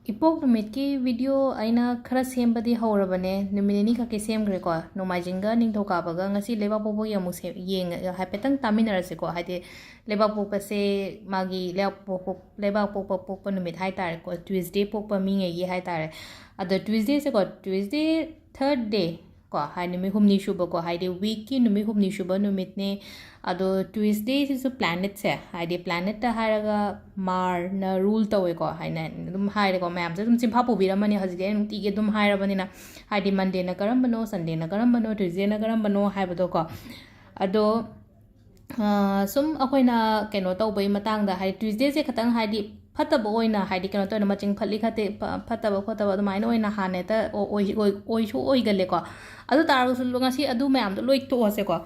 ꯏꯄꯣꯛ ꯅꯨꯃꯤꯠꯀꯤ ꯚꯤꯗꯤꯑꯣ ꯑꯩꯅ ꯈꯔ ꯁꯦꯝꯕꯗꯤ ꯍꯧꯔꯕꯅꯦ ꯅꯨꯃꯤꯠ ꯅꯤꯅꯤ ꯈꯛꯀꯤ ꯁꯦꯝꯈ꯭ꯔꯦꯀꯣ ꯅꯣꯡꯃꯥꯏꯖꯤꯡꯒ ꯅꯤꯡꯊꯧꯀꯥꯕꯒ ꯉꯁꯤ ꯂꯩꯕꯥꯛꯄꯣꯛꯄꯒꯤ ꯑꯃꯨꯛ ꯍꯥꯏꯐꯦꯠꯇꯪ ꯇꯥꯃꯤꯟꯅꯔꯁꯤꯀꯣ ꯍꯥꯏꯗꯤ ꯂꯩꯕꯥꯛꯄꯣꯛꯄꯁꯦ ꯃꯥꯒꯤ ꯂꯩꯕꯥꯛꯄꯣꯛꯄ ꯄꯣꯛꯄ ꯅꯨꯃꯤꯠ ꯍꯥꯏꯇꯥꯔꯦꯀꯣ ꯇ꯭ꯋꯤꯁꯗꯦ ꯄꯣꯛꯄ ꯃꯤꯉꯩꯒꯤ ꯍꯥꯏꯇꯥꯔꯦ ꯑꯗꯣ ꯇ꯭ꯋꯤꯁꯗꯦꯁꯦꯀꯣ ꯇ꯭ꯋꯤꯁꯗे ꯊꯔꯠ ꯗꯦ ꯀꯣ ꯍꯥꯏ ꯅꯨꯃꯤꯠ ꯍꯨꯝꯅꯤ ꯁꯨꯕꯀꯣ ꯍꯥꯏꯗꯤ ꯋꯤꯛꯀꯤ ꯅꯨꯃꯤꯠ ꯍꯨꯝꯅꯤ ꯁꯨꯕ ꯅꯨꯃꯤꯠꯅꯦ ꯑꯗꯣ ꯇ꯭ꯋꯤꯁꯗꯦꯁꯤꯁꯨ ꯄ꯭ꯂꯥꯅꯦꯠꯁꯦ ꯍꯥꯏꯗꯤ ꯄ꯭ꯂꯥꯅꯦꯠꯇ ꯍꯥꯏꯔꯒ ꯃꯥꯔꯅ ꯔꯨꯜ ꯇꯧꯋꯦꯀꯣ ꯍꯥꯏꯅ ꯑꯗꯨꯝ ꯍꯥꯏꯔꯦꯀꯣ ꯃꯌꯥꯝꯁꯦ ꯑꯗꯨꯝ ꯆꯤꯟꯐꯥ ꯄꯨꯕꯤꯔꯝꯃꯅꯤ ꯍꯧꯖꯤꯛꯇꯤ ꯑꯩ ꯅꯨꯡꯇꯤꯒꯤ ꯑꯗꯨꯝ ꯍꯥꯏꯔꯕꯅꯤꯅ ꯍꯥꯏꯗꯤ ꯃꯟꯗꯦꯅ ꯀꯔꯝꯕꯅꯣ ꯁꯟꯗꯦꯅ ꯀꯔꯝꯕꯅꯣ ꯇ꯭ꯋꯤꯁꯗꯦꯅ ꯀꯔꯝꯕꯅꯣ ꯍꯥꯏꯕꯗꯣꯀꯣ ꯑꯗꯣ ꯁꯨꯝ ꯑꯩꯈꯣꯏꯅ ꯀꯩꯅꯣ ꯇꯧꯕꯩ ꯃꯇꯥꯡꯗ ꯍꯥꯏꯗꯤ ꯇ꯭ꯋꯤꯁꯗꯦꯁꯦ ꯈꯇꯪ ꯍꯥꯏꯗꯤ ꯐꯠꯇꯕ ꯑꯣꯏꯅ ꯍꯥꯏꯗꯤ ꯀꯩꯅꯣ ꯇꯧꯅ ꯃꯆꯤꯡ ꯐꯠꯂꯤ ꯈꯠꯇꯦ ꯐꯠꯇꯕ ꯈꯣꯠꯇꯕ ꯑꯗꯨꯃꯥꯏꯅ ꯑꯣꯏꯅ ꯍꯥꯟꯅ ꯍꯦꯛꯇ ꯑꯣꯏꯁꯨ ꯑꯣꯏꯒꯜꯂꯦꯀꯣ ꯑꯗꯨ ꯇꯥꯔꯒꯁꯨ ꯉꯁꯤ ꯑꯗꯨ ꯃꯌꯥꯝꯗꯣ ꯂꯣꯏ ꯇꯣꯛꯑꯁꯦꯀꯣ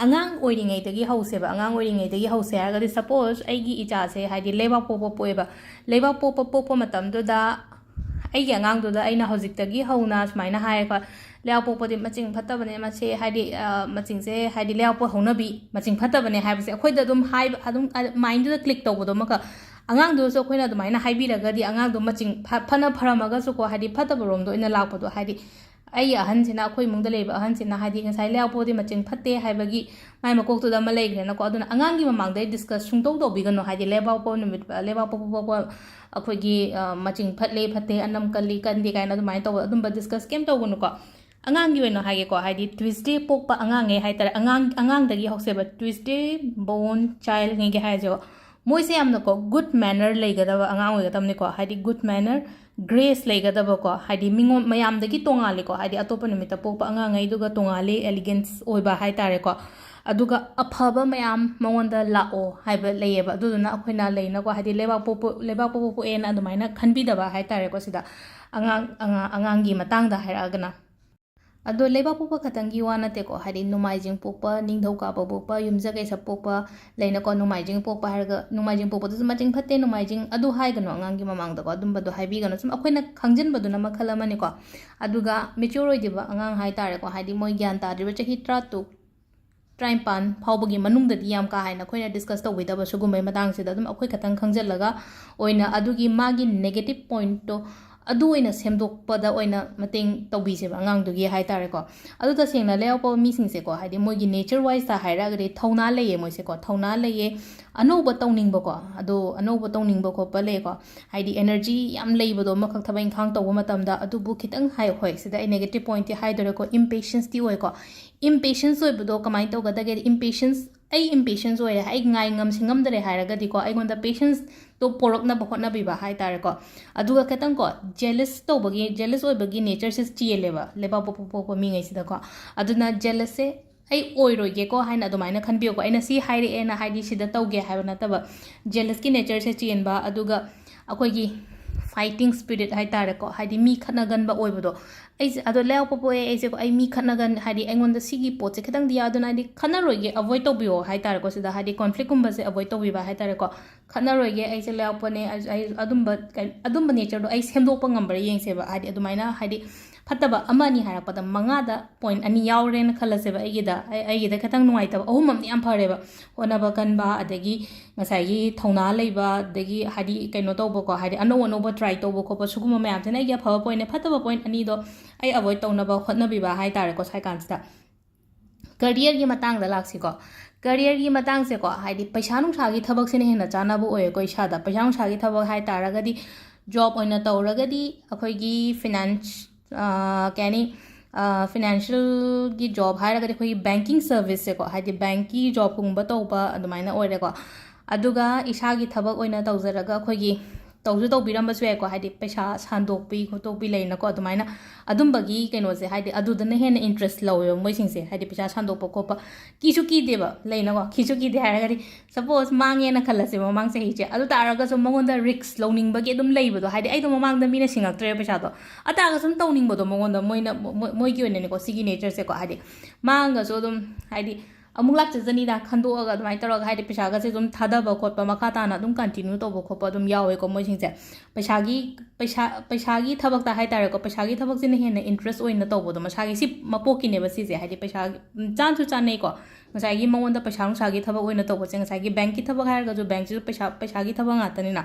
ꯑꯉꯥꯡ ꯑꯣꯏꯔꯤꯉꯩꯗꯒꯤ ꯍꯧꯁꯦꯕ ꯑꯉꯥꯡ ꯑꯣꯏꯔꯤꯉꯩꯗꯒꯤ ꯍꯧꯁꯦ ꯍꯥꯏꯔꯒꯗꯤ ꯁꯄꯣꯁ ꯑꯩꯒꯤ ꯏꯆꯥꯁꯦ ꯍꯥꯏꯗꯤ ꯂꯩꯕꯥꯛꯄꯣꯛꯄ ꯄꯣꯛꯑꯦꯕ ꯂꯩꯕꯥꯛꯄꯣꯛꯄ ꯄꯣꯛꯄ ꯃꯇꯝꯗꯨꯗ ꯑꯩꯒꯤ ꯑꯉꯥꯡꯗꯨꯗ ꯑꯩꯅ ꯍꯧꯖꯤꯛꯇꯒꯤ ꯍꯧꯅ ꯁꯨꯃꯥꯏꯅ ꯍꯥꯏꯔꯦꯀꯣ ꯂꯩꯕꯥꯛꯄꯣꯛꯄꯗꯤ ꯃꯆꯤꯡ ꯐꯠꯇꯕꯅꯦ ꯃꯁꯤ ꯍꯥꯏꯗꯤ ꯃꯆꯤꯡꯁꯦ ꯍꯥꯏꯗꯤ ꯂꯩꯕꯥꯛꯄꯣꯛ ꯍꯧꯅꯕꯤ ꯃꯆꯤꯡ ꯐꯠꯇꯕꯅꯦ ꯍꯥꯏꯕꯁꯦ ꯑꯩꯈꯣꯏꯗ ꯑꯗꯨꯝ ꯍꯥꯏꯕ ꯑꯗꯨꯝ ꯃꯥꯏꯟꯗꯨꯗ ꯀ꯭ꯂꯤꯛ ꯇꯧꯕꯗꯣ ꯑꯃꯈꯛ ꯑꯉꯥꯡꯗꯨꯁꯨ ꯑꯩꯈꯣꯏꯅ ꯑꯗꯨꯃꯥꯏꯅ ꯍꯥꯏꯕꯤꯔꯒꯗꯤ ꯑꯉꯥꯡꯗꯣ ꯃꯆꯤꯡ ꯐꯅ ꯐꯔꯝꯃꯒꯁꯨꯀꯣ ꯍꯥꯏꯗꯤ ꯐꯠꯇꯕꯔꯣꯝꯗ ꯑꯣꯏꯅ ꯂꯥꯛꯄꯗꯣ ꯍꯥꯏꯗꯤ ꯑꯩꯒꯤ ꯑꯍꯟꯁꯤꯅ ꯑꯩꯈꯣꯏ ꯏꯃꯨꯡꯗ ꯂꯩꯕ ꯑꯍꯟꯁꯤꯅ ꯍꯥꯏꯗꯤ ꯉꯁꯥꯏ ꯂꯩꯕꯥꯛꯄꯣꯛꯄꯗꯤ ꯃꯆꯤꯡ ꯐꯠꯇꯦ ꯍꯥꯏꯕꯒꯤ ꯃꯥꯏ ꯃꯀꯣꯛꯇꯨꯗ ꯑꯃ ꯂꯩꯈ꯭ꯔꯦꯅꯀꯣ ꯑꯗꯨꯅ ꯑꯉꯥꯡꯒꯤ ꯃꯃꯥꯡꯗ ꯗꯤꯁꯀꯁ ꯁꯨꯡꯇꯧ ꯇꯧꯕꯤꯒꯅꯨ ꯍꯥꯏꯗꯤ ꯂꯩꯕꯥꯛꯄꯣꯛꯄ ꯅꯨꯃꯤꯠ ꯂꯩꯕꯥꯛꯄꯣꯛꯄ ꯄꯣꯛꯄ ꯑꯩꯈꯣꯏꯒꯤ ꯃꯆꯤꯡ ꯐꯠꯂꯦ ꯐꯠꯇꯦ ꯑꯅꯝ ꯀꯜꯂꯤ ꯀꯟꯗꯦ ꯀꯥꯏꯅ ꯑꯗꯨꯃꯥꯏꯅ ꯇꯧꯕ ꯑꯗꯨꯝꯕ ꯗꯤꯁꯀꯁ ꯀꯩꯝ ꯇꯧꯒꯅꯨꯀꯣ ꯑꯉꯥꯡꯒꯤ ꯑꯣꯏꯅ ꯍꯥꯏꯒꯦꯀꯣ ꯍꯥꯏꯗꯤ ꯇ꯭ꯋꯤꯁꯗꯦ ꯄꯣꯛꯄ ꯑꯉꯥꯡꯉꯩ ꯍꯥꯏꯇꯥꯔꯦ ꯑꯉꯥꯡꯗꯒꯤ ꯍꯧꯁꯦꯕ ꯇ꯭ꯋꯤꯁꯗꯦ ꯕꯣꯔꯟ ꯆꯥꯏꯜꯉꯩꯒꯤ ꯍꯥꯏꯔꯁꯦꯕ ꯃꯣꯏꯁꯦ ꯌꯥꯝꯅꯀꯣ ꯒꯨꯗ ꯃꯦꯅꯔ ꯂꯩꯒꯗꯕ ꯑꯉꯥꯡ ꯑꯣꯏꯒꯗꯕꯅꯤꯀꯣ ꯍꯥꯏꯗꯤ ꯒꯨꯗ ꯃꯦꯅꯔ ꯒ꯭ꯔꯦꯁ ꯂꯩꯒꯗꯕꯀꯣ ꯍꯥꯏꯗꯤ ꯃꯤꯉꯣꯟ ꯃꯌꯥꯝꯗꯒꯤ ꯇꯣꯡꯉꯥꯜꯂꯤꯀꯣ ꯍꯥꯏꯗꯤ ꯑꯇꯣꯞꯄ ꯅꯨꯃꯤꯠꯇ ꯄꯣꯛꯄ ꯑꯉꯥꯡꯉꯩꯗꯨꯒ ꯇꯣꯡꯉꯥꯜꯂꯤ ꯑꯦꯂꯤꯒꯦꯟꯁ ꯑꯣꯏꯕ ꯍꯥꯏꯇꯥꯔꯦꯀꯣ ꯑꯗꯨꯒ ꯑꯐꯕ ꯃꯌꯥꯝ ꯃꯉꯣꯟꯗ ꯂꯥꯛꯑꯣ ꯍꯥꯏꯕ ꯂꯩꯌꯦꯕ ꯑꯗꯨꯗꯨꯅ ꯑꯩꯈꯣꯏꯅ ꯂꯩꯅꯀꯣ ꯍꯥꯏꯗꯤ ꯂꯩꯕꯥꯛꯄꯣꯛꯄ ꯄꯣꯛꯑꯦꯅ ꯑꯗꯨꯃꯥꯏꯅ ꯈꯟꯕꯤꯗꯕ ꯍꯥꯏꯇꯥꯔꯦꯀꯣ ꯁꯤꯗ ꯑꯉꯥꯡꯒꯤ ꯃꯇꯥꯡꯗ ꯍꯥꯏꯔꯛꯑꯒꯅ ꯑꯗꯣ ꯂꯩꯕꯥꯛꯄꯣꯛꯄ ꯈꯛꯇꯪꯒꯤ ꯋꯥ ꯅꯠꯇꯦꯀꯣ ꯍꯥꯏꯗꯤ ꯅꯣꯡꯃꯥꯏꯖꯤꯡ ꯄꯣꯛꯄ ꯅꯤꯡꯊꯧꯀꯥꯕ ꯄꯣꯛꯄ ꯌꯨꯝꯖꯀꯩꯁ ꯄꯣꯛꯄ ꯂꯩꯅꯀꯣ ꯅꯣꯡꯃꯥꯏꯖꯤꯡ ꯄꯣꯛꯄ ꯍꯥꯏꯔꯒ ꯅꯣꯡꯃꯥꯏꯖꯤꯡ ꯄꯣꯛꯄꯗꯨꯁꯨ ꯃꯆꯤꯡ ꯐꯠꯇꯦ ꯅꯣꯡꯃꯥꯏꯖꯤꯡ ꯑꯗꯨ ꯍꯥꯏꯒꯅꯣ ꯑꯉꯥꯡꯒꯤ ꯃꯃꯥꯡꯗꯀꯣ ꯑꯗꯨꯝꯕꯗꯣ ꯍꯥꯏꯕꯤꯒꯅꯨ ꯁꯨꯝ ꯑꯩꯈꯣꯏꯅ ꯈꯪꯖꯤꯟꯕꯗꯨꯅ ꯃꯈꯜ ꯑꯃꯅꯤꯀꯣ ꯑꯗꯨꯒ ꯃꯦꯆ꯭ꯌꯣꯔ ꯑꯣꯏꯗ꯭ꯔꯤꯕ ꯑꯉꯥꯡ ꯍꯥꯏꯇꯥꯔꯦꯀꯣ ꯍꯥꯏꯗꯤ ꯃꯣꯏ ꯒ꯭ꯌꯥꯟ ꯇꯥꯗ꯭ꯔꯤꯕ ꯆꯍꯤ 13 ꯇꯔꯥꯅꯤꯄꯥꯟ ꯐꯥꯎꯕꯒꯤ ꯃꯅꯨꯡꯗꯗꯤ ꯌꯥꯝ ꯀꯥ ꯍꯦꯟꯅ ꯑꯩꯈꯣꯏꯅ ꯗꯤꯁꯀꯁ ꯇꯧꯕꯤꯗꯕ ꯁꯤꯒꯨꯝꯕꯩ ꯃꯇꯥꯡꯁꯤꯗ ꯑꯗꯨꯝ ꯑꯩꯈꯣꯏ ꯈꯛꯇꯪ ꯈꯪꯖꯤꯜꯂꯒ ꯑꯣꯏꯅ ꯑꯗꯨꯒꯤ ꯃꯥꯒꯤ ꯅꯦꯒꯦꯇꯤቭ ꯄꯣꯏꯟꯠꯇꯣ ꯑꯗꯨ ꯑꯣꯏꯅ ꯁꯦꯝꯗꯣꯛꯄꯗ ꯑꯣꯏꯅ ꯃꯇꯦꯡ ꯇꯧꯕꯤꯁꯦꯕ ꯑꯉꯥꯡꯗꯨꯒꯤ ꯍꯥꯏꯇꯥꯔꯦꯀꯣ ꯑꯗꯨ ꯇꯁꯦꯡꯅ ꯂꯩꯕꯥꯛꯄꯣꯛꯄ ꯃꯤꯁꯤꯡꯁꯦꯀꯣ ꯍꯥꯏꯗꯤ ꯃꯣꯏꯒꯤ ꯅꯦꯆꯔ ꯋꯥꯏꯁꯇ ꯍꯥꯏꯔꯒꯗꯤ ꯊꯧꯅꯥ ꯂꯩꯌꯦ ꯃꯣꯏꯁꯦꯀꯣ ꯊꯧꯅꯥ ꯂꯩꯌꯦ ꯑꯅꯧꯕ ꯇꯧꯅꯤꯡꯕꯀꯣ ꯑꯗꯣ ꯑꯅꯧꯕ ꯇꯧꯅꯤꯡꯕ ꯈꯣꯠꯄ ꯂꯩꯌꯦꯀꯣ ꯍꯥꯏꯗꯤ ꯑꯦꯅꯔꯖꯤ ꯌꯥꯝ ꯂꯩꯕꯗꯣ ꯑꯃꯈꯛ ꯊꯕꯛ ꯏꯪꯈꯥꯡ ꯇꯧꯕ ꯃꯇꯝꯗ ꯑꯗꯨꯕꯨ ꯈꯤꯇꯪ ꯍꯣꯏ ꯁꯤꯗ ꯑꯩ ꯅꯦꯒꯦꯇꯤቭ ꯄꯣꯏꯟꯠꯇꯤ ꯍꯥꯏꯗꯣꯔꯦꯀꯣ ꯏꯝꯄꯦꯁꯟꯁꯇꯤ ꯑꯣꯏꯀꯣ ꯏꯝꯄꯦꯁꯟꯁ ꯑꯣꯏꯕꯗꯣ ꯀꯃꯥꯏꯅ ꯇꯧꯒꯗꯒꯦ ꯑꯩ ꯏꯝꯄꯦꯁꯟꯁ ꯑꯣꯏꯔꯦ ꯑꯩ ꯉꯥꯏ ꯉꯝꯗꯔꯦ ꯍꯥꯏꯔꯒꯗꯤꯀꯣ ꯑꯩꯉꯣꯟꯗ ꯄꯦꯁꯟꯁꯇꯣ ꯄꯣꯔꯛꯅꯕ ꯍꯣꯠꯅꯕꯤꯕ ꯍꯥꯏꯇꯥꯔꯦꯀꯣ ꯑꯗꯨꯒ ꯈꯤꯇꯪꯀꯣ ꯖꯦꯂꯁ ꯑꯣꯏꯕꯒꯤ ꯅꯦꯆꯔꯁꯦ ꯆꯦꯜꯂꯦꯕ ꯂꯩꯕꯥꯛꯄꯣꯛꯄ ꯄꯣꯛꯄ ꯃꯤꯉꯩꯁꯤꯗꯀꯣ ꯑꯗꯨꯅ ꯖꯦꯂꯁꯁꯦ ꯑꯩ ꯑꯣꯏꯔꯣꯏꯒꯦꯀꯣ ꯍꯥꯏꯅ ꯑꯗꯨꯃꯥꯏꯅ ꯈꯟꯕꯤꯌꯨꯀꯣ ꯑꯩꯅ ꯁꯤ ꯍꯥꯏꯔꯛꯑꯦꯅ ꯍꯥꯏꯗꯤ ꯁꯤꯗ ꯇꯧꯒꯦ ꯍꯥꯏꯕ ꯅꯠꯇꯕ ꯖꯦꯂꯁꯀꯤ ꯅꯦꯆꯔꯁꯦ ꯆꯦꯟꯕ ꯑꯗꯨꯒ ꯑꯩꯈꯣꯏꯒꯤ ꯐꯥꯏꯇꯤꯡ ꯁ꯭ꯄꯤꯔꯤꯠ ꯍꯥꯏꯇꯥꯔꯦꯀꯣ ꯍꯥꯏꯗꯤ ꯃꯤ ꯈꯠꯅꯒꯟꯕ ꯑꯣꯏꯕꯗꯣ ꯑꯩꯁꯦ ꯑꯗꯣ ꯂꯩꯕꯥꯛꯄꯣꯛꯄ ꯄꯣꯛꯑꯦ ꯑꯩꯁꯦꯀꯣ ꯑꯩ ꯃꯤ ꯍꯥꯏꯗꯤ ꯑꯩꯉꯣꯟꯗ ꯁꯤꯒꯤ ꯄꯣꯠꯁꯦ ꯈꯤꯇꯪꯗꯤ ꯌꯥꯗꯨꯅ ꯍꯥꯏꯗꯤ ꯈꯠꯅꯔꯣꯏꯒꯦ ꯑꯚꯣꯏꯗ ꯇꯧꯕꯤꯌꯣ ꯍꯥꯏꯇꯥꯔꯦꯀꯣ ꯁꯤꯗ ꯍꯥꯏꯗꯤ ꯀꯣꯟꯐ꯭ꯂꯤꯛꯀꯨꯝꯕꯁꯦ ꯑꯚꯣꯏꯗ ꯇꯧꯕꯤꯕ ꯍꯥꯏꯇꯥꯔꯦꯀꯣ ꯈꯠꯅꯔꯣꯏꯒꯦ ꯑꯩꯁꯦ ꯂꯩꯕꯥꯛꯄꯣꯛꯄꯅꯦ ꯑꯩ ꯑꯗꯨꯝꯕ ꯅꯦꯆꯔꯗꯣ ꯑꯩ ꯁꯦꯝꯗꯣꯛꯄ ꯉꯝꯕ꯭ꯔꯥ ꯌꯦꯡꯁꯦꯕ ꯍꯥꯏꯗꯤ ꯑꯗꯨꯃꯥꯏꯅ ꯍꯥꯏꯗꯤ ꯐꯠꯇꯕ ꯑꯃ ꯑꯅꯤ ꯍꯥꯏꯔꯛꯄꯗ ꯃꯉꯥꯗ ꯄꯣꯏꯟꯠ 2 ꯌꯥꯎꯔꯦꯅ ꯈꯜꯂꯁꯦꯕ ꯑꯩꯒꯤꯗ ꯈꯤꯇꯪ ꯅꯨꯡꯉꯥꯏꯇꯕ 3 ꯑꯃꯗꯤ ꯌꯥꯝ ꯐꯔꯦꯕ ꯍꯣꯠꯅꯕ ꯀꯟꯕ ꯑꯗꯒꯤ ꯉꯁꯥꯏꯒꯤ ꯊꯧꯅꯥ ꯂꯩꯕ ꯑꯗꯒꯤ ꯍꯥꯏꯗꯤ ꯀꯩꯅꯣ ꯇꯧꯕꯀꯣ ꯍꯥꯏꯗꯤ ꯑꯅꯧꯕ ꯇ꯭ꯔꯥꯏ ꯇꯧꯕ ꯈꯣꯠꯄ ꯁꯤꯒꯨꯝꯕ ꯃꯌꯥꯝꯁꯤꯅ ꯑꯩꯒꯤ ꯑꯐꯕ ꯄꯣꯏꯟꯠꯅꯦ ꯐꯠꯇꯕ ꯄꯣꯏꯟꯠ 2ꯗꯣ ꯑꯩ ꯑꯚꯣꯏꯗ ꯇꯧꯅꯕ ꯍꯣꯠꯅꯕꯤꯕ ꯍꯥꯏꯇꯥꯔꯦꯀꯣ ꯁꯥꯏꯀꯥꯟꯁꯤꯗ ꯀꯔꯤꯌꯔꯒꯤ ꯃꯇꯥꯡꯗ ꯂꯥꯛꯁꯤꯀꯣ ꯀꯔꯤꯌꯔꯒꯤ ꯃꯇꯥꯡꯁꯦꯀꯣ ꯍꯥꯏꯗꯤ ꯄꯩꯁꯥ ꯅꯨꯡꯁꯥꯒꯤ ꯊꯕꯛꯁꯤꯅ ꯍꯦꯟꯅ ꯆꯥꯅꯕ ꯑꯣꯏꯌꯦꯀꯣ ꯏꯁꯥꯗ ꯄꯩꯁꯥ ꯅꯨꯡꯁꯥꯒꯤ ꯊꯕꯛ ꯍꯥꯏ ꯇꯥꯔꯒꯗꯤ ꯖꯣꯕ ꯑꯣꯏꯅ ꯇꯧꯔꯒꯗꯤ ꯑꯩꯈꯣꯏꯒꯤ ꯀꯩ ꯍꯥꯏꯅꯤ ꯐꯤꯅꯥꯟꯁꯤꯌꯦꯜꯒꯤ ꯖꯣꯕ ꯍꯥꯏꯔꯒꯗꯤ ꯑꯩꯈꯣꯏꯒꯤ ꯕꯦꯡꯀꯤꯡ ꯁꯔꯚꯤꯁꯁꯦꯀꯣ ꯍꯥꯏꯗꯤ ꯕꯦꯡꯀꯤ ꯖꯣꯕꯀꯨꯝꯕ ꯇꯧꯕ ꯑꯗꯨꯃꯥꯏꯅ ꯑꯣꯏꯔꯦꯀꯣ ꯑꯗꯨꯒ ꯏꯁꯥꯒꯤ ꯊꯕꯛ ꯑꯣꯏꯅ ꯇꯧꯖꯔꯒ ꯑꯩꯈꯣꯏꯒꯤ ꯇꯧꯕꯤꯔꯝꯕꯁꯨ ꯌꯥꯏꯀꯣ ꯍꯥꯏꯗꯤ ꯄꯩꯁꯥ ꯁꯥꯟꯗꯣꯛꯄꯤ ꯈꯣꯠꯇꯣꯛꯄꯤ ꯂꯩꯅꯀꯣ ꯑꯗꯨꯃꯥꯏꯅ ꯑꯗꯨꯝꯕꯒꯤ ꯀꯩꯅꯣꯁꯦ ꯍꯥꯏꯗꯤ ꯑꯗꯨꯗꯅ ꯍꯦꯟꯅ ꯏꯟꯇꯔꯦꯁ ꯂꯧꯋꯦꯕ ꯃꯣꯏꯁꯤꯡꯁꯦ ꯍꯥꯏꯗꯤ ꯄꯩꯁꯥ ꯁꯥꯟꯗꯣꯛꯄ ꯈꯣꯠꯄ ꯀꯤꯁꯨ ꯀꯤꯗꯦꯕ ꯂꯩꯅꯀꯣ ꯀꯤꯁꯨ ꯀꯤꯗꯦ ꯍꯥꯏꯔꯒꯗꯤ ꯁꯄꯣꯁ ꯃꯥꯡꯉꯦꯅ ꯈꯜꯂꯁꯦꯕ ꯃꯃꯥꯡ ꯆꯍꯤꯁꯦ ꯑꯗꯨ ꯇꯥꯔꯒꯁꯨ ꯃꯉꯣꯟꯗ ꯔꯤꯛꯁ ꯂꯧꯅꯤꯡꯕꯒꯤ ꯑꯗꯨꯝ ꯂꯩꯕꯗꯣ ꯍꯥꯏꯗꯤ ꯑꯩꯗꯣ ꯃꯃꯥꯡꯗ ꯃꯤꯅ ꯁꯤꯡꯉꯛꯇ꯭ꯔꯦꯕ ꯄꯩꯁꯥꯗꯣ ꯑꯇꯥꯔꯒꯁꯨ ꯑꯗꯨꯝ ꯇꯧꯅꯤꯡꯕꯗꯣ ꯃꯉꯣꯟꯗ ꯃꯣꯏꯒꯤ ꯑꯣꯏꯅꯅꯦꯀꯣ ꯁꯤꯒꯤ ꯅꯦꯆꯔꯁꯦꯀꯣ ꯍꯥꯏꯗꯤ ꯃꯥꯡꯉꯁꯨ ꯑꯗꯨꯝ ꯍꯥꯏꯗꯤ ꯑꯃꯨꯛ ꯂꯥꯛꯆꯖꯅꯤꯗ ꯈꯟꯗꯣꯛꯑꯒ ꯑꯗꯨꯃꯥꯏꯅ ꯇꯧꯔꯒ ꯍꯥꯏꯗꯤ ꯄꯩꯁꯥꯒꯁꯦ ꯑꯗꯨꯝ ꯊꯥꯗꯕ ꯈꯣꯠꯄ ꯃꯈꯥ ꯇꯥꯅ ꯑꯗꯨꯝ ꯀꯟꯇꯤꯅ꯭ꯌꯨ ꯇꯧꯕ ꯈꯣꯠꯄ ꯑꯗꯨꯝ ꯌꯥꯎꯋꯦꯀꯣ ꯃꯣꯏꯁꯤꯡꯁꯦ ꯄꯩꯁꯥꯒꯤ ꯊꯕꯛꯇ ꯍꯥꯏꯇꯥꯔꯦꯀꯣ ꯄꯩꯁꯥꯒꯤ ꯊꯕꯛꯁꯤꯅ ꯍꯦꯟꯅ ꯏꯟꯇꯔꯦꯁ ꯑꯣꯏꯅ ꯇꯧꯕꯗꯣ ꯃꯁꯥꯒꯤ ꯁꯤ ꯃꯄꯣꯛꯀꯤꯅꯦꯕ ꯁꯤꯁꯦ ꯍꯥꯏꯗꯤ ꯄꯩꯁꯥꯒꯤ ꯆꯥꯟꯁꯨ ꯆꯥꯟꯅꯩꯀꯣ ꯉꯁꯥꯏꯒꯤ ꯃꯉꯣꯟꯗ ꯄꯩꯁꯥ ꯅꯨꯡꯁꯥꯒꯤ ꯊꯕꯛ ꯑꯣꯏꯅ ꯇꯧꯕꯁꯦ ꯉꯁꯥꯏꯒꯤ ꯕꯦꯡꯀꯤ ꯊꯕꯛ ꯍꯥꯏꯔꯒꯁꯨ ꯕꯦꯡꯛꯁꯤꯁꯨ ꯄꯩꯁꯥꯒꯤ ꯊꯕꯛ ꯉꯥꯛꯇꯅꯤꯅ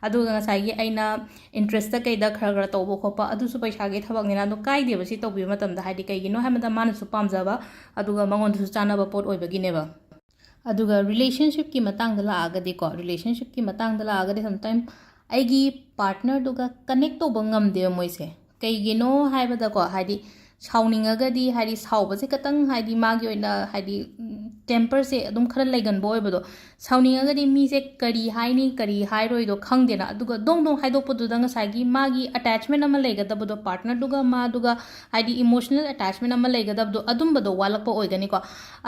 ꯑꯗꯨꯒ ꯉꯁꯥꯏꯒꯤ ꯑꯩꯅ ꯏꯟꯇꯔꯦꯁꯇ ꯀꯩꯗ ꯈꯔ ꯇꯧꯕ ꯈꯣꯠꯄ ꯑꯗꯨꯁꯨ ꯄꯩꯁꯥꯒꯤ ꯊꯕꯛꯅꯤꯅ ꯑꯗꯣ ꯀꯥꯏꯗꯦꯕ ꯁꯤ ꯇꯧꯕꯤꯕ ꯃꯇꯝꯗ ꯍꯥꯏꯗꯤ ꯀꯩꯒꯤꯅꯣ ꯍꯥꯏꯕꯗ ꯃꯥꯅꯁꯨ ꯄꯥꯝꯖꯕ ꯑꯗꯨꯒ ꯃꯉꯣꯟꯗꯁꯨ ꯆꯥꯟꯅꯕ ꯄꯣꯠ ꯑꯣꯏꯕꯒꯤꯅꯦꯕ ꯑꯗꯨꯒ ꯔꯤꯂꯦꯁꯟꯁꯤꯞꯀꯤ ꯃꯇꯥꯡꯗ ꯂꯥꯛꯑꯒꯗꯤꯀꯣ ꯔꯤꯂꯦꯁꯟꯁꯤꯞꯀꯤ ꯃꯇꯥꯡꯗ ꯂꯥꯛꯑꯒꯗꯤ ꯁꯝꯇꯥꯏꯝ ꯑꯩꯒꯤ ꯄꯥꯔꯠꯅꯔꯗꯨꯒ ꯀꯅꯦꯛ ꯇꯧꯕ ꯉꯝꯗꯦꯕ ꯃꯣꯏꯁꯦ ꯀꯩꯒꯤꯅꯣ ꯍꯥꯏꯕꯗꯀꯣ ꯍꯥꯏꯗꯤ ꯁꯥꯎꯅꯤꯡꯉꯒꯗꯤ ꯍꯥꯏꯗꯤ ꯁꯥꯎꯕꯁꯦ ꯈꯇꯪ ꯍꯥꯏꯗꯤ ꯃꯥꯒꯤ ꯑꯣꯏꯅ ꯍꯥꯏꯗꯤ ꯇꯦꯝꯄꯔꯁꯦ ꯑꯗꯨꯝ ꯈꯔ ꯂꯩꯒꯟꯕ ꯑꯣꯏꯕꯗꯣ ꯁꯥꯎꯅꯤꯡꯉꯒꯗꯤ ꯃꯤꯁꯦ ꯀꯔꯤ ꯍꯥꯏꯅꯤ kari ꯍꯥꯏꯔꯣꯏꯗꯣ ꯈꯪꯗꯦꯅ ꯑꯗꯨꯒ ꯗꯣꯡ ꯗꯣꯡ ꯍꯥꯏꯗꯣꯛꯄꯗꯨꯗ ꯉꯁꯥꯏꯒꯤ ꯃꯥꯒꯤ ꯑꯦꯇꯦꯆꯃꯦꯟ ꯑꯃ ꯂꯩꯒꯗꯕꯗꯣ ꯄꯥꯔꯠꯅꯔꯗꯨꯒ ꯃꯥꯗꯨꯒ ꯍꯥꯏꯗꯤ ꯏꯃꯣꯁꯅꯦꯜ ꯑꯦꯇꯦꯆꯃꯦꯟ ꯑꯃ ꯂꯩꯒꯗꯕꯗꯣ ꯑꯗꯨꯝꯕꯗꯣ ꯋꯥꯠꯂꯛꯄ ꯑꯣꯏꯒꯅꯤꯀꯣ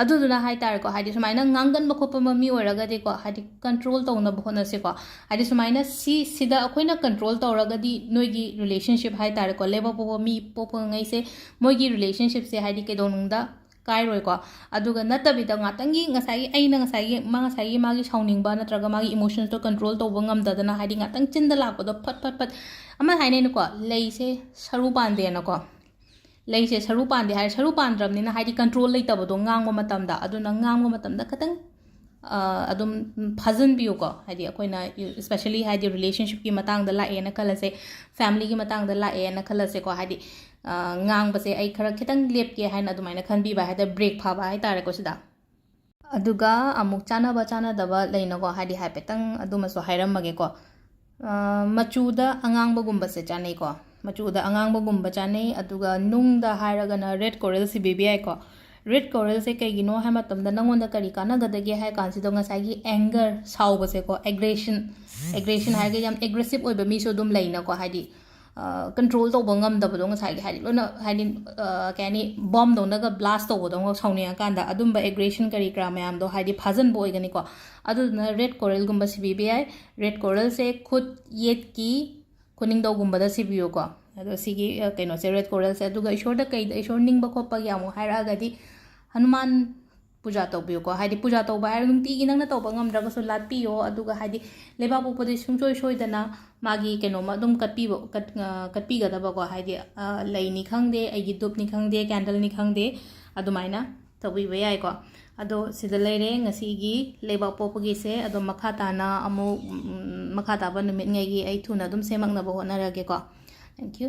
ꯑꯗꯨꯗꯨꯅ ꯍꯥꯏꯇꯥꯔꯦꯀꯣ ꯍꯥꯏꯗꯤ ꯁꯨꯃꯥꯏꯅ ꯉꯥꯡꯒꯟꯕ ꯈꯣꯠꯄ ꯃꯤ ꯑꯣꯏꯔꯒꯗꯤꯀꯣ ꯍꯥꯏꯗꯤ ꯀꯟꯇ꯭ꯔꯣꯜ ꯇꯧꯅꯕ ꯍꯣꯠꯅꯁꯤꯀꯣ ꯍꯥꯏꯗꯤ ꯁꯨꯃꯥꯏꯅ ꯁꯤꯗ ꯑꯩꯈꯣꯏꯅ ꯀꯟꯇ꯭ꯔꯣल ꯇꯧꯔꯒꯗꯤ ꯅꯣꯏꯒꯤ ꯔꯤꯂꯦꯁꯟꯁꯤꯞ ꯍꯥꯏꯇꯥꯔꯦꯀꯣ ꯂꯦꯕꯛ ꯄꯣꯛꯄ ꯃꯤ ꯄꯣꯛꯄꯉꯩꯁꯦ ꯃꯣꯏꯒꯤ ꯔꯤꯂꯦꯁꯟꯁꯤꯞꯁꯦ ꯍꯥꯏꯗꯤ ꯀꯩꯗꯧꯅꯨꯡꯗ ꯀꯥꯏꯔꯣꯏꯀꯣ ꯑꯗꯨꯒ ꯅꯠꯇꯕꯤꯗ ꯉꯥꯛꯇꯪꯒꯤ ꯉꯁꯥꯏꯒꯤ ꯃꯥꯒꯤ ꯁꯥꯎꯅꯤꯡꯕ ꯅꯠꯇ꯭ꯔꯒ ꯃꯥꯒꯤ ꯏꯃꯣꯁꯟꯁꯇꯣ ꯀꯟꯇ꯭ꯔꯣल ꯇꯧꯕ ꯉꯝꯗꯗꯅ ꯍꯥꯏꯗꯤ ꯉꯥꯛꯇꯪ ꯆꯤꯟꯗ ꯂꯥꯛꯄꯗꯣ ꯐꯠ ꯑꯃ ꯍꯥꯏꯅꯩꯅꯀꯣ ꯂꯩꯁꯦ ꯁꯔꯨ ꯄꯥꯟꯗꯦꯅꯀꯣ ꯂꯩꯁꯦ ꯁꯔꯨ ꯄꯥꯟꯗꯦ ꯍꯥꯏꯔ ꯁꯔꯨ ꯄꯥꯟꯗ꯭ꯔꯕꯅꯤꯅ ꯍꯥꯏꯗꯤ ꯀꯟꯇ꯭ꯔꯣꯜ ꯂꯩꯇꯕꯗꯣ ꯉꯥꯡꯕ ꯃꯇꯝꯗ ꯑꯗꯨꯅ ꯉꯥꯡꯕ ꯃꯇꯝꯗ ꯈꯇꯪ ꯑꯗꯨꯝ ꯐꯥꯖꯟꯕꯤꯌꯨꯀꯣ ꯍꯥꯏꯗꯤ ꯑꯩꯈꯣꯏꯅ ꯁ꯭ꯄꯦꯁꯦꯜꯂꯤ ꯍꯥꯏꯗꯤ ꯔꯤꯂꯦꯁꯟꯁꯤꯞꯀꯤ ꯃꯇꯥꯡꯗ ꯂꯥꯛꯑꯦꯅ ꯈꯜꯂꯁꯦ ꯐꯦꯃꯤꯂꯤꯒꯤ ꯃꯇꯥꯡꯗ ꯂꯥꯛꯑꯦꯅ ꯈꯜꯂꯁꯦꯀꯣ ꯍꯥꯏꯗꯤ ꯉꯥꯡꯕꯁꯦ ꯑꯩ ꯈꯔ ꯈꯤꯇꯪ ꯂꯦꯞꯀꯦ ꯍꯥꯏꯅ ꯑꯗꯨꯃꯥꯏꯅ ꯈꯟꯕꯤꯕ ꯍꯥꯏꯇꯥꯔꯦ ꯕ꯭ꯔꯦꯛ ꯐꯥꯕ ꯍꯥꯏꯇꯥꯔꯦꯀꯣ ꯁꯤꯗ ꯑꯗꯨꯒ ꯑꯃꯨꯛ ꯆꯥꯟꯅꯕ ꯆꯥꯟꯅꯗꯕ ꯂꯩꯅꯀꯣ ꯍꯥꯏꯗꯤ ꯍꯥꯏꯐꯦꯠꯇꯪ ꯑꯗꯨꯃꯁꯨ ꯍꯥꯏꯔꯝꯃꯒꯦꯀꯣ ꯃꯆꯨꯗ ꯑꯉꯥꯡꯕꯒꯨꯝꯕꯁꯦ ꯆꯥꯅꯩꯀꯣ ꯃꯆꯨꯗ ꯑꯉꯥꯡꯕꯒꯨꯝꯕ ꯆꯥꯅꯩ ꯑꯗꯨꯒ ꯅꯨꯡꯗ ꯍꯥꯏꯔꯒꯅ ꯔꯦꯗ ꯀꯣꯔꯦꯜ ꯁꯤꯕꯤꯕ ꯌꯥꯏꯀꯣ ꯔꯦꯗ ꯀꯣꯔꯦꯜꯁꯦ ꯀꯩꯒꯤꯅꯣ ꯍꯥꯏ ꯃꯇꯝꯗ ꯅꯪꯉꯣꯟꯗ ꯀꯔꯤ ꯀꯥꯟꯅꯒꯗꯒꯦ ꯍꯥꯏ ꯀꯥꯟꯁꯤꯗ ꯉꯁꯥꯏꯒꯤ ꯑꯦꯡꯒꯔ ꯁꯥꯎꯕꯁꯦꯀꯣ ꯑꯦꯒ꯭ꯔꯦꯁꯟ ꯍꯥꯏꯔꯒ ꯌꯥꯝ ꯑꯦꯒ꯭ꯔꯦꯁꯤꯞ ꯑꯣꯏꯕ ꯃꯤꯁꯨ ꯑꯗꯨꯝ ꯂꯩꯅꯀꯣ ꯍꯥꯏꯗꯤ ꯀꯟꯇ꯭ꯔꯣꯜ ꯇꯧꯕ ꯉꯝꯗꯕꯗꯣ ꯉꯁꯥꯏꯒꯤ ꯍꯥꯏꯗꯤ ꯂꯣꯏꯅ ꯍꯥꯏꯗꯤ ꯀꯩ ꯍꯥꯏꯅꯤ ꯕꯣꯝꯗꯧꯅꯒ ꯕ꯭ꯂꯥꯁ ꯇꯧꯕꯗꯧꯅ ꯁꯥꯎꯅꯤꯡꯉꯀꯥꯟꯗ ꯑꯗꯨꯝꯕ ꯑꯦꯒ꯭ꯔꯦꯁꯟ ꯀꯔꯤ ꯀꯔꯥ ꯃꯌꯥꯝꯗꯣ ꯍꯥꯏꯗꯤ ꯐꯥꯖꯟꯕ ꯑꯣꯏꯒꯅꯤꯀꯣ ꯑꯗꯨꯗꯨꯅ ꯔꯦꯗ ꯀꯣꯔꯦꯜꯒꯨꯝꯕ ꯁꯤꯕꯤꯕ ꯌꯥꯏ ꯔꯦꯗ ꯀꯣꯔꯦꯜꯁꯦ ꯈꯨꯠ ꯌꯦꯠꯀꯤ ꯈꯨꯅꯤꯡꯗꯧꯒꯨꯝꯕꯗ ꯁꯤꯕꯤꯌꯨꯀꯣ ꯑꯗꯣ ꯁꯤꯒꯤ ꯀꯩꯅꯣꯁꯦ ꯔꯦꯗ ꯀꯣꯔꯦꯜꯁꯦ ꯑꯗꯨꯒ ꯏꯁꯣꯔꯗ ꯀꯩꯗ ꯏꯁꯣꯔ ꯅꯤꯡꯕ ꯈꯣꯠꯄꯒꯤ ꯑꯃꯨꯛ ꯍꯥꯏꯔꯛꯑꯒꯗꯤ ꯍꯅꯨꯃꯥꯟ ꯄꯨꯖꯥ ꯇꯧꯕꯤꯌꯨꯀꯣ ꯍꯥꯏꯗꯤ ꯄꯨꯖꯥ ꯇꯧꯕ ꯍꯥꯏꯔꯒ ꯅꯨꯡꯇꯤꯒꯤ ꯅꯪꯅ ꯇꯧꯕ ꯉꯝꯗ꯭ꯔꯒꯁꯨ ꯂꯥꯠꯄꯤꯌꯣ ꯑꯗꯨꯒ ꯍꯥꯏꯗꯤ ꯂꯩꯕꯥꯛ ꯄꯣꯛꯄꯗꯤ ꯁꯨꯡꯁꯣꯏ ꯁꯣꯏꯗꯅ ꯃꯥꯒꯤ ꯀꯩꯅꯣꯃ ꯑꯗꯨꯝ ꯀꯠꯄꯤꯒꯗꯕꯀꯣ ꯍꯥꯏꯗꯤ ꯂꯩꯅꯤ ꯈꯪꯗꯦ ꯑꯩꯒꯤ ꯗꯨꯞꯅꯤ ꯈꯪꯗꯦ ꯀꯦꯟꯗꯜꯅꯤ ꯈꯪꯗꯦ ꯑꯗꯨꯃꯥꯏꯅ ꯇꯧꯕꯤꯕ ꯌꯥꯏꯀꯣ ꯑꯗꯣ ꯁꯤꯗ ꯂꯩꯔꯦ ꯉꯁꯤꯒꯤ ꯂꯩꯕꯥꯛ ꯄꯣꯛꯄꯒꯤꯁꯦ ꯑꯗꯣ ꯃꯈꯥ ꯇꯥꯅ ꯑꯃꯨꯛ ꯃꯈꯥ ꯇꯥꯕ ꯅꯨꯃꯤꯠꯉꯩꯒꯤ ꯑꯩ ꯊꯨꯅ ꯑꯗꯨꯝ ꯁꯦꯝꯃꯛꯅꯕ ꯍꯣꯠꯅꯔꯒꯦꯀꯣ ꯊꯦꯡꯛ ꯌꯨ